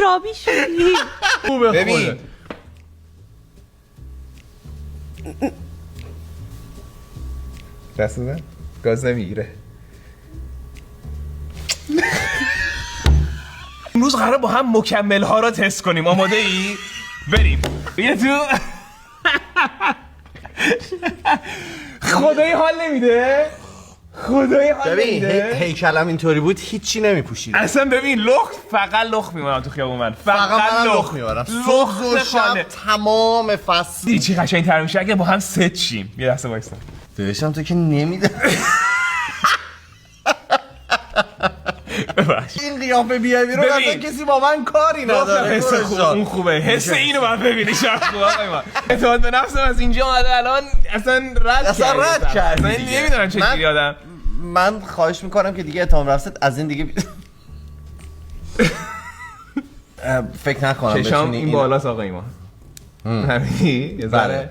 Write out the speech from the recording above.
بی‌تابی شدی. خوبه ببین دست بزن گاز نمیگیره. امروز قراره با هم مکمل ها را تست کنیم. آماده ای؟ بریم. یه تو خدایی حال نمیده. خدایی حال ببین نمیده. هیکلم اینطوری بود هیچی نمیپوشید. اصلا ببین فقط لخت میمونم تو خیابون من. فقط من لخت میبرم صبح و شب تمام فصل. دیدی چی قشنگ تر میشه اگه با هم ست شیم. یه لحظه وایسا. داشتم تو که نمیده. این قیافه بیای بیرون اصلا کسی با من کاری نداره. حس خوب اون خوبه. حس اینو باید ببینی شب خوبه آقای من. اعتماد به نفسم از اینجا اومده الان اصلا رد کرد. من نمیدونم چه جوری آدم. من خواهش میکنم که دیگه اتهام رفت از این دیگه فکر نکنم چشام این بالاست آقای ما. همین یه ذره